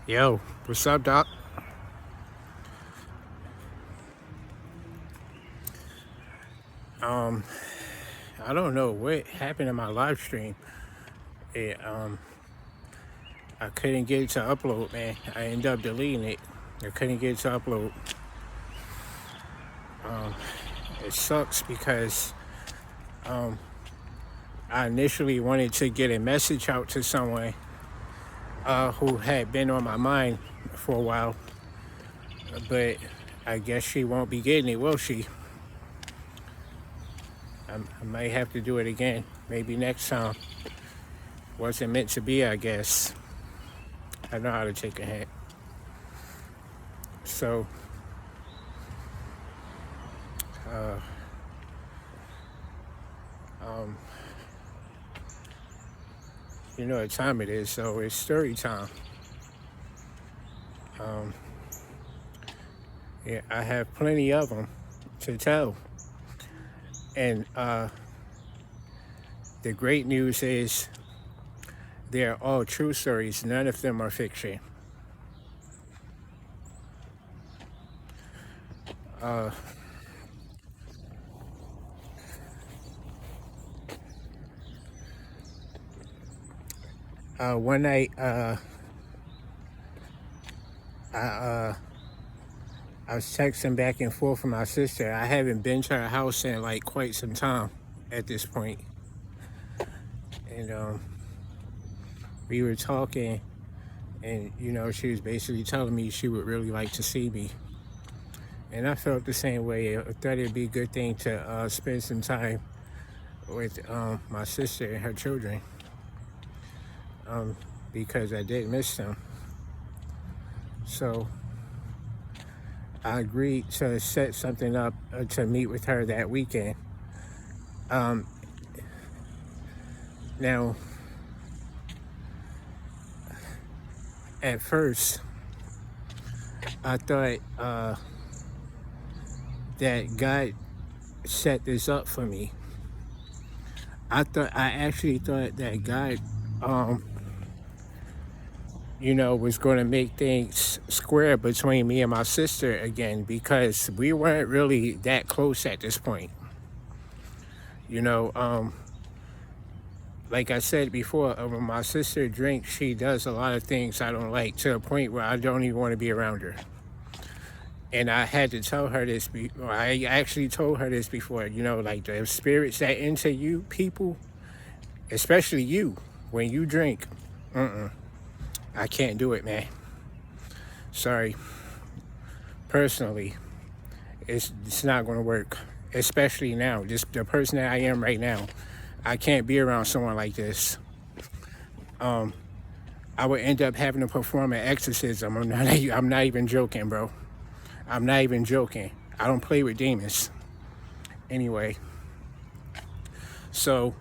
Yo, what's up, Doc? Um, I don't know what happened in my live stream. It, I couldn't get it to upload, man. I ended up deleting it. I couldn't get it to upload. It sucks because I initially wanted to get a message out to someone who had been on my mind for a while, but I guess she won't be getting it, will she? I might have to do it again, maybe next time. Wasn't meant to be, I guess. I know how to take a hint. So, you know what time it is, so it's story time. Yeah, I have plenty of them to tell. And the great news is they're all true stories. None of them are fiction. One night, I, I was texting back and forth with my sister. I haven't been to her house in like quite some time at this point. And we were talking, and she was basically telling me she would really like to see me. And I felt the same way. I thought it'd be a good thing to spend some time with my sister and her children because I did miss them. So I agreed to set something up to meet with her that weekend. Now, at first, I thought that God set this up for me. I actually thought that God, was going to make things square between me and my sister again because we weren't really that close at this point. You know, like I said before, when my sister drinks, she does a lot of things I don't like to the point where I don't even want to be around her. And I had to tell her this. I actually told her this before. Like the spirits that enter you, people, especially you, when you drink, I can't do it, man. Sorry. Personally, it's not going to work. Especially now, just the person that I am right now, I can't be around someone like this. I would end up having to perform an exorcism. I'm not even joking, bro. I'm not even joking. I don't play with demons. Anyway, so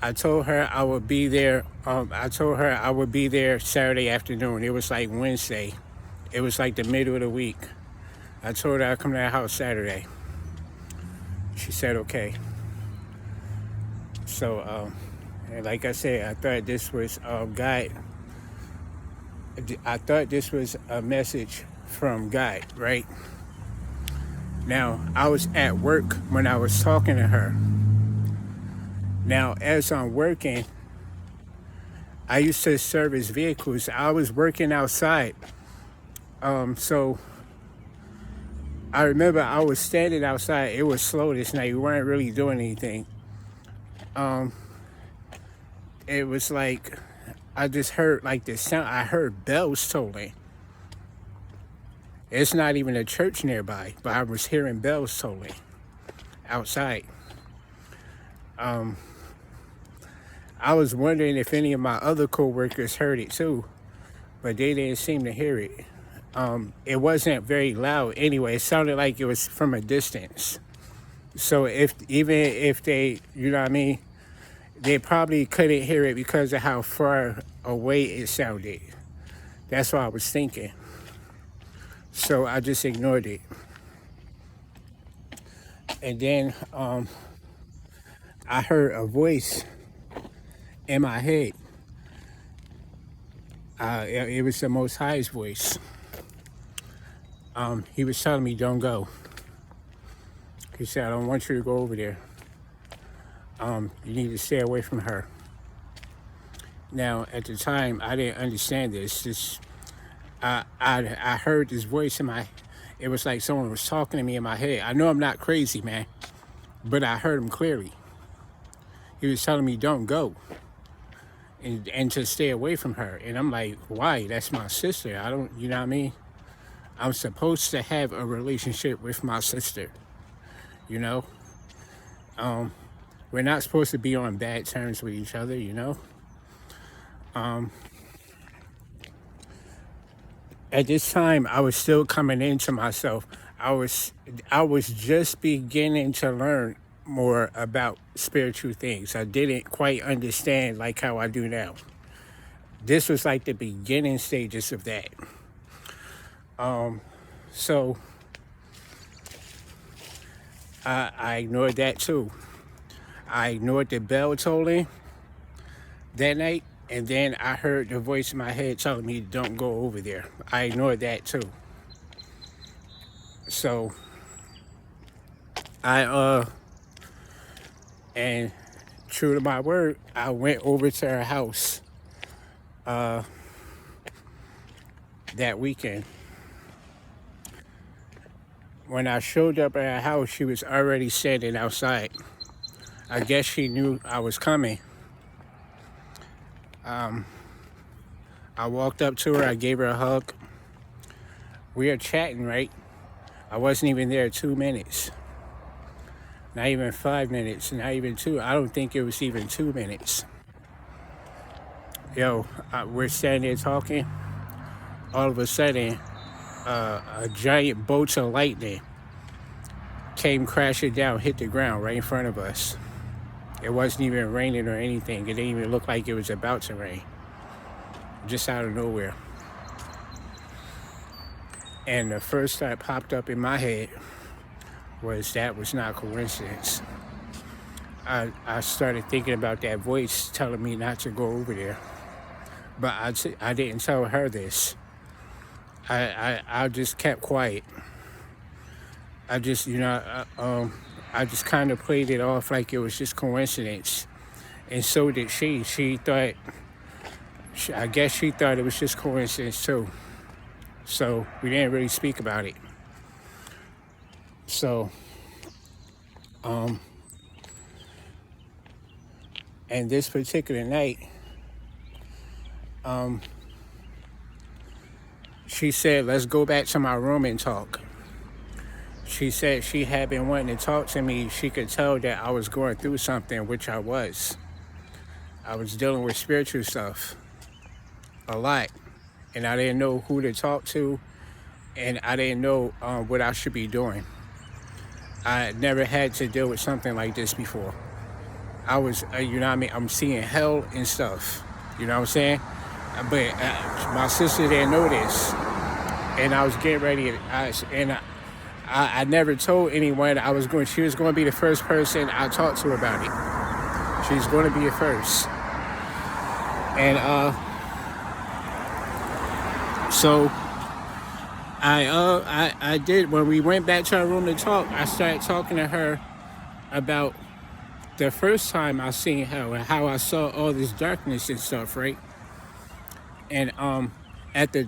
I told her I would be there. I told her I would be there Saturday afternoon. It was like Wednesday. It was like the middle of the week. I told her I'd come to the house Saturday. She said okay. So, and like I said, I thought this was God. I thought this was a message from God, right? Now, I was at work when I was talking to her. Now, as I'm working, I used to service vehicles. I was working outside. So I remember I was standing outside. It was slow this night. We weren't really doing anything. It was like I just heard like this sound. I heard bells tolling. It's not even a church nearby, but I was hearing bells tolling outside. I was wondering if any of my other coworkers heard it too, but they didn't seem to hear it. It wasn't very loud anyway. It sounded like it was from a distance. So even if they, you know what I mean, they probably couldn't hear it because of how far away it sounded. That's what I was thinking. So I just ignored it. And then I heard a voice in my head. It was the Most High's voice. He was telling me, don't go. He said, I don't want you to go over there. You need to stay away from her. Now, at the time, I didn't understand this. I heard this voice in my, it was like someone was talking to me in my head. I know I'm not crazy, man, but I heard him clearly. He was telling me, don't go, and to stay away from her. And I'm like, why? That's my sister. I don't, you know what I mean? I'm supposed to have a relationship with my sister, you know? We're not supposed to be on bad terms with each other, you know? At this time, I was still coming into myself. I was just beginning to learn more about spiritual things. I didn't quite understand like how I do now. This was like the beginning stages of that. So I ignored that too. I ignored the bell tolling that night, and then I heard the voice in my head telling me, don't go over there. I ignored that too. So and true to my word, I went over to her house that weekend. When I showed up at her house, she was already standing outside. I guess she knew I was coming. I walked up to her, I gave her a hug. We were chatting, right? I wasn't even there 2 minutes. Not even 5 minutes, not even 2. I don't think it was even 2 minutes. We're standing there talking. All of a sudden, a giant bolt of lightning came crashing down, hit the ground right in front of us. It wasn't even raining or anything. It didn't even look like it was about to rain. Just out of nowhere. And the first thought popped up in my head was that was not coincidence. I started thinking about that voice telling me not to go over there. But I didn't tell her this. I just kept quiet. I just, I just kind of played it off like it was just coincidence. And so did she. I guess she thought it was just coincidence too. So we didn't really speak about it. So, and this particular night, she said, let's go back to my room and talk. She said she had been wanting to talk to me. She could tell that I was going through something, which I was. I was dealing with spiritual stuff a lot, and I didn't know who to talk to, and I didn't know what I should be doing. I never had to deal with something like this before. I was, I'm seeing hell and stuff, you know what I'm saying? But my sister didn't know this, and I was getting ready, I never told anyone she was going to be the first person I talked to about it. She's going to be the first. And so I did, when we went back to our room to talk, I started talking to her about the first time I seen her and how I saw all this darkness and stuff, right? And at the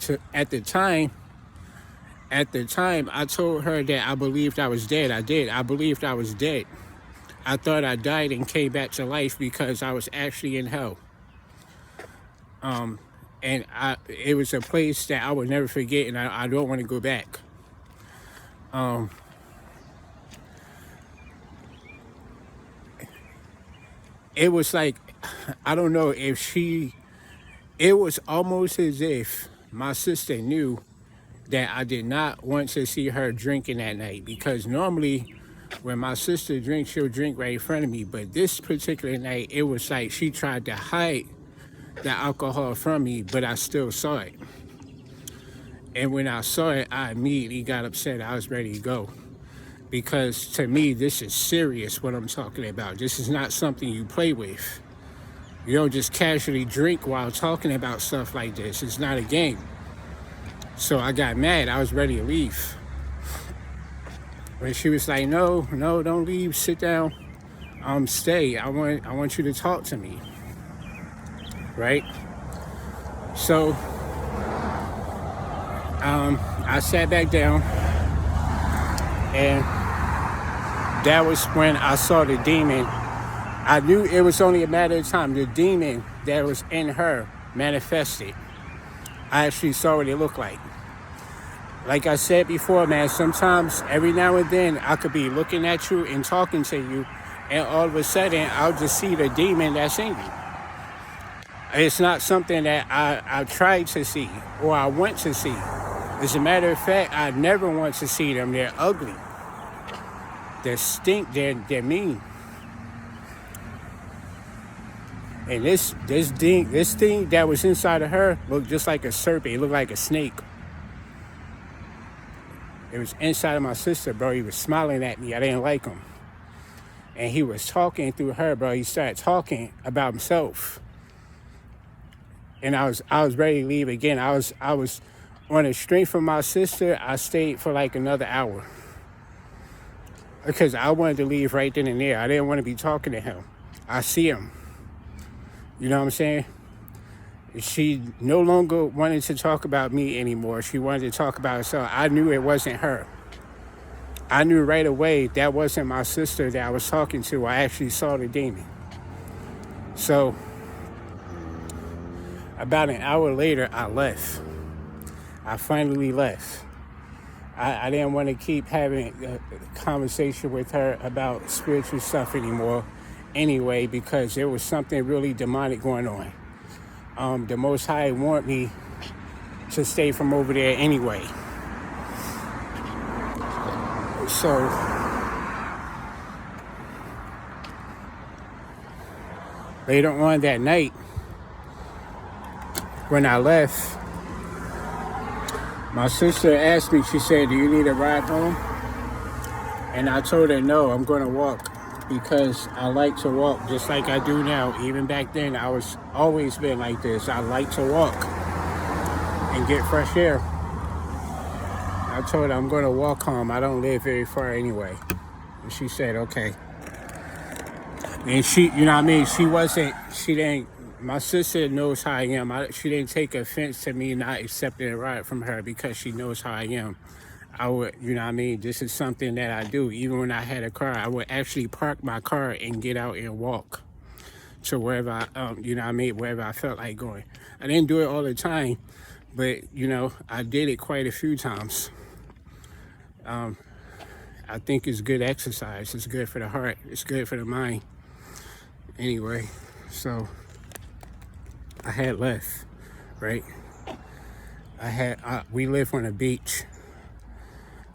time, I told her that I believed I was dead. I did. I believed I was dead. I thought I died and came back to life because I was actually in hell. And it was a place that I would never forget, and I don't want to go back. It was like, I don't know if it was almost as if my sister knew that I did not want to see her drinking that night, because normally when my sister drinks, she'll drink right in front of me. But this particular night, it was like she tried to hide the alcohol from me, but I still saw it. And when I saw it, I immediately got upset. I was ready to go. Because to me, this is serious what I'm talking about. This is not something you play with. You don't just casually drink while talking about stuff like this. It's not a game. So I got mad. I was ready to leave. But she was like, no, don't leave. Sit down. Stay. I want you to talk to me. Right? So I sat back down, and that was when I saw the demon. I knew it was only a matter of time. The demon that was in her manifested. I actually saw what it looked like. Like I said before, man, sometimes every now and then I could be looking at you and talking to you, and all of a sudden I'll just see the demon that's in you. It's not something that I tried to see or I want to see. As a matter of fact, I never want to see them. They're ugly. They stink. They're mean. And this thing that was inside of her looked just like a serpent. It looked like a snake. It was inside of my sister, bro. He was smiling at me. I didn't like him. And he was talking through her, bro. He started talking about himself. And I was ready to leave again. I was on the strength of my sister. I stayed for like another hour because I wanted to leave right then and there. I didn't want to be talking to him. I see him. You know what I'm saying? She no longer wanted to talk about me anymore. She wanted to talk about herself. I knew it wasn't her. I knew right away that wasn't my sister that I was talking to. I actually saw the demon. So about an hour later, I left. I finally left. I didn't want to keep having a conversation with her about spiritual stuff anymore anyway, because there was something really demonic going on. The Most High wanted me to stay from over there anyway. So later on that night, when I left, my sister asked me, she said, do you need a ride home? And I told her, no, I'm going to walk, because I like to walk just like I do now. Even back then, I was always been like this. I like to walk and get fresh air. I told her I'm going to walk home. I don't live very far anyway. And she said, okay. And she, you know what I mean? My sister knows how I am. She didn't take offense to me not accepting a ride from her because she knows how I am. I would, you know what I mean? This is something that I do. Even when I had a car, I would actually park my car and get out and walk to wherever wherever I felt like going. I didn't do it all the time, but, I did it quite a few times. I think it's good exercise. It's good for the heart. It's good for the mind. Anyway, so I had left, right? We live on a beach.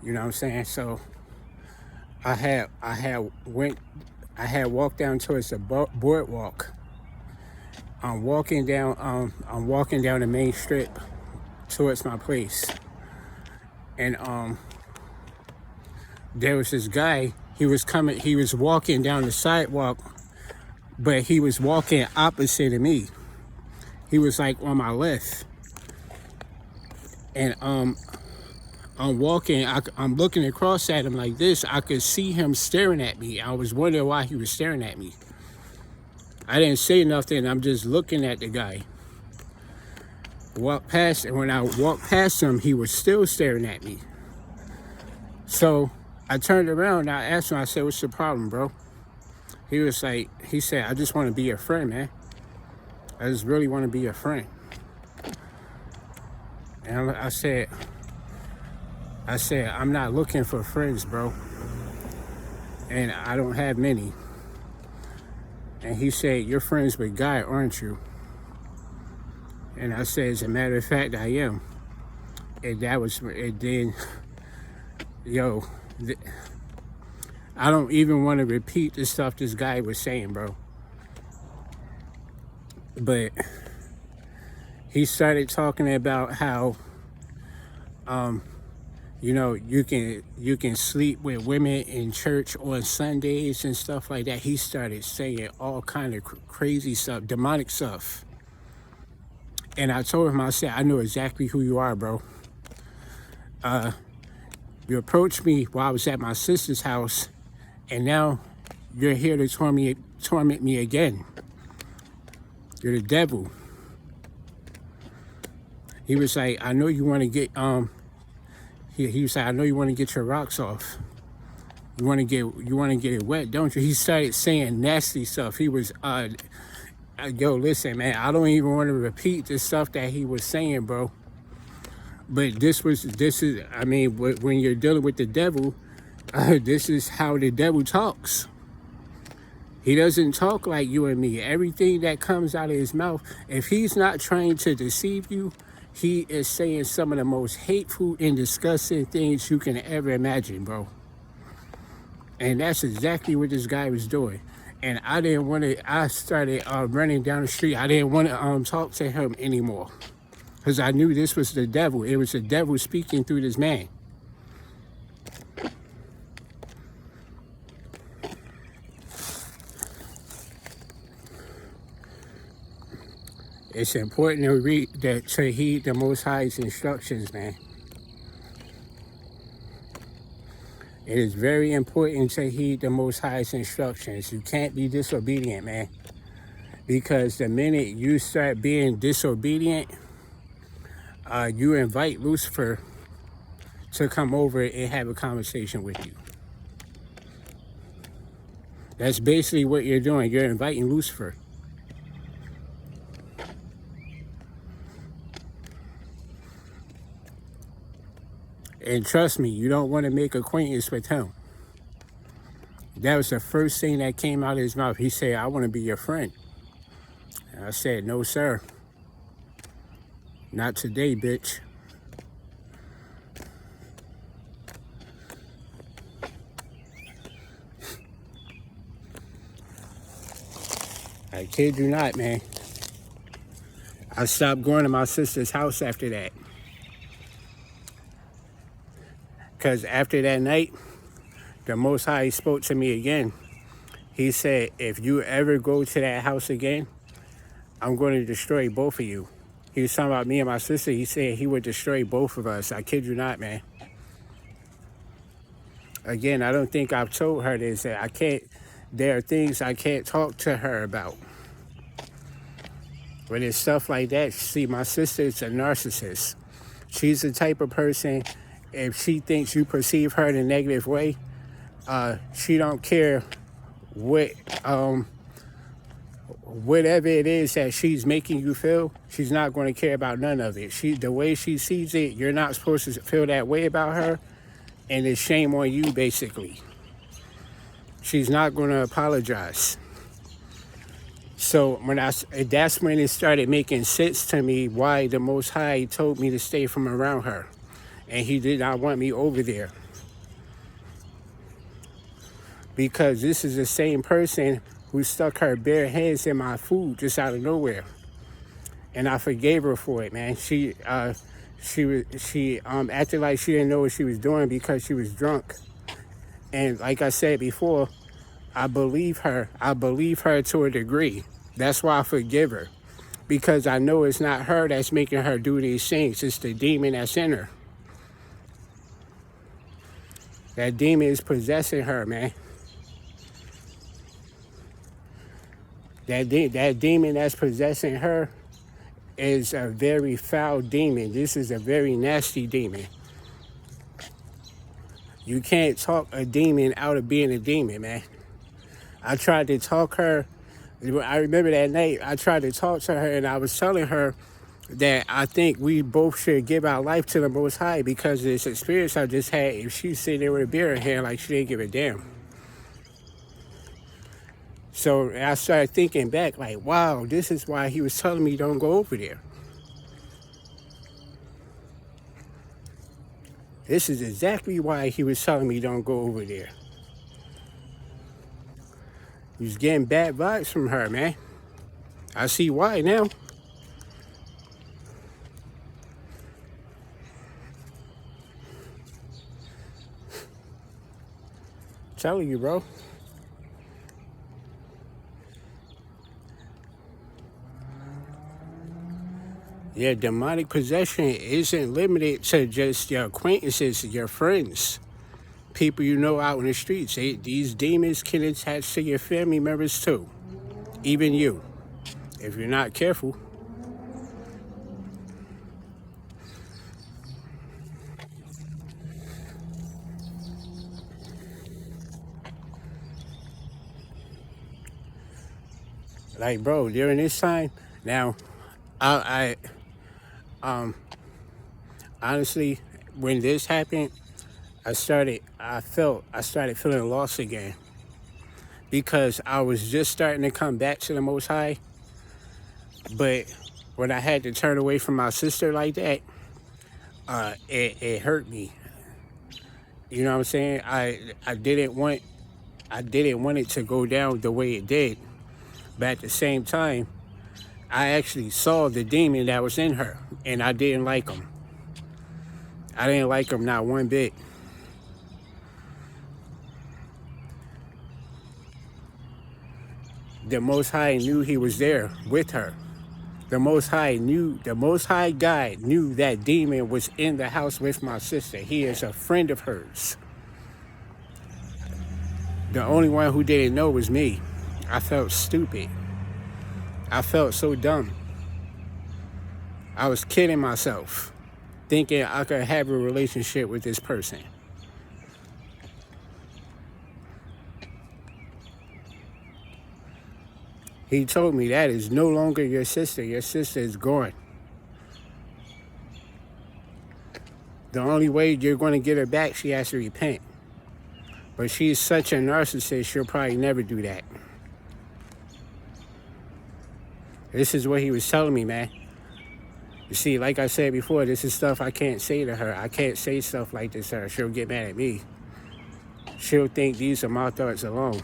You know what I'm saying? So I had walked down towards the boardwalk. I'm walking down the main strip towards my place. And there was this guy, he was walking down the sidewalk, but he was walking opposite of me. He was like on my left. And I'm walking, I'm looking across at him like this. I could see him staring at me. I was wondering why he was staring at me. I didn't say nothing, I'm just looking at the guy. Walked past, and when I walked past him, he was still staring at me. So I turned around and I asked him, I said, what's the problem, bro? He said, I just want to be your friend, man. I just really want to be your friend. And I said, I'm not looking for friends, bro. And I don't have many. And he said, you're friends with God, aren't you? And I said, as a matter of fact, I am. And then, I don't even want to repeat the stuff this guy was saying, bro. But he started talking about how You know, you can sleep with women in church on Sundays and stuff like that. He started saying all kind of crazy stuff, demonic stuff. And I told him, I said, I know exactly who you are, bro. You approached me while I was at my sister's house, and now you're here to torment me again. You're the devil. He was like, I know you want to get he was like, I know you want to get your rocks off. You want to get it wet, don't you? He started saying nasty stuff. He was yo, listen, man, I don't even want to repeat the stuff that he was saying, bro. But this is, I mean, when you're dealing with the devil, this is how the devil talks. He doesn't talk like you and me. Everything that comes out of his mouth, if he's not trying to deceive you, he is saying some of the most hateful and disgusting things you can ever imagine, bro. And that's exactly what this guy was doing. And I didn't want to, I started running down the street. I didn't want to talk to him anymore. Because I knew this was the devil. It was the devil speaking through this man. It's important to heed the Most High's instructions, man. It is very important to heed the Most High's instructions. You can't be disobedient, man. Because the minute you start being disobedient, you invite Lucifer to come over and have a conversation with you. That's basically what you're doing. You're inviting Lucifer. And trust me, you don't want to make acquaintance with him. That was the first thing that came out of his mouth. He said, I want to be your friend. And I said, no, sir. Not today, bitch. I kid you not, man. I stopped going to my sister's house after that. Because after that night, the Most High spoke to me again. He said, if you ever go to that house again, I'm going to destroy both of you. He was talking about me and my sister. He said he would destroy both of us. I kid you not, man. Again, I don't think I've told her this. That there are things I can't talk to her about. When it's stuff like that, see, my sister is a narcissist. She's the type of person, if she thinks you perceive her in a negative way, she don't care whatever it is that she's making you feel, she's not going to care about none of it. The way she sees it, you're not supposed to feel that way about her, and it's shame on you, basically. She's not going to apologize. So that's when it started making sense to me why the Most High told me to stay from around her. And he did not want me over there. Because this is the same person who stuck her bare hands in my food just out of nowhere. And I forgave her for it, man. She acted like she didn't know what she was doing because she was drunk. And like I said before, I believe her. I believe her to a degree. That's why I forgive her. Because I know it's not her that's making her do these things. It's the demon that's in her. That demon is possessing her, man. That demon that's possessing her is a very foul demon. This is a very nasty demon. You can't talk a demon out of being a demon, man. I tried to talk her. I remember that night, I tried to talk to her, and I was telling her that I think we both should give our life to the Most High because of this experience I just had. If she's sitting there with a beer in her hand like she didn't give a damn. So I started thinking back, like, wow, this is why he was telling me don't go over there. This is exactly why he was telling me don't go over there. He was getting bad vibes from her, man. I see why now. telling you, bro. Yeah, demonic possession isn't limited to just your acquaintances, your friends, people you know out in the streets. These demons can attach to your family members too, even you, if you're not careful. Like, bro, during this time, now, I honestly, when this happened, I started feeling lost again because I was just starting to come back to the Most High. But when I had to turn away from my sister like that, it hurt me. You know what I'm saying? I didn't want it to go down the way it did. But at the same time, I actually saw the demon that was in her, and I didn't like him. I didn't like him not one bit. The Most High knew he was there with her. The Most High God knew that demon was in the house with my sister. He is a friend of hers. The only one who didn't know was me. I felt stupid. I felt so dumb. I was kidding myself, thinking I could have a relationship with this person. He told me that is no longer your sister. Your sister is gone. The only way you're going to get her back, she has to repent. But she's such a narcissist, she'll probably never do that. This is what he was telling me, man. You see, like I said before, this is stuff I can't say to her. I can't say stuff like this to her. She'll get mad at me. She'll think these are my thoughts alone.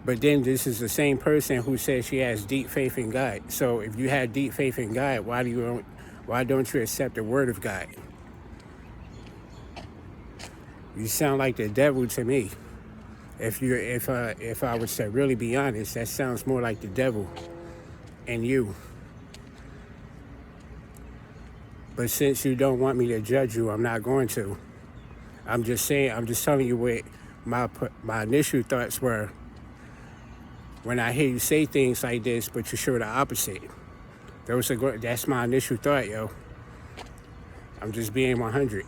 But then this is the same person who says she has deep faith in God. So if you have deep faith in God, why don't you accept the word of God? You sound like the devil to me. If I was to really be honest, that sounds more like the devil and you. But since you don't want me to judge you, I'm not going to. I'm just telling you what my initial thoughts were when I hear you say things like this, but you show the opposite. That's my initial thought, yo. I'm just being 100.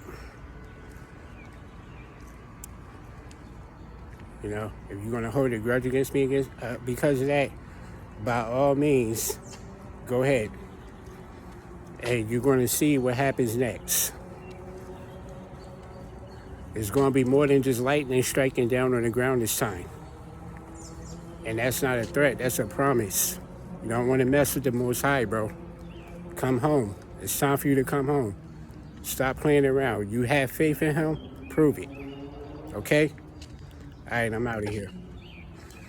You know, if you're gonna hold a grudge against me because of that, by all means, go ahead. And you're gonna see what happens next. It's gonna be more than just lightning striking down on the ground this time. And that's not a threat, that's a promise. You don't want to mess with the Most High, bro. Come home. It's time for you to come home. Stop playing around. You have faith in him, prove it. Okay? All right, I'm out of here.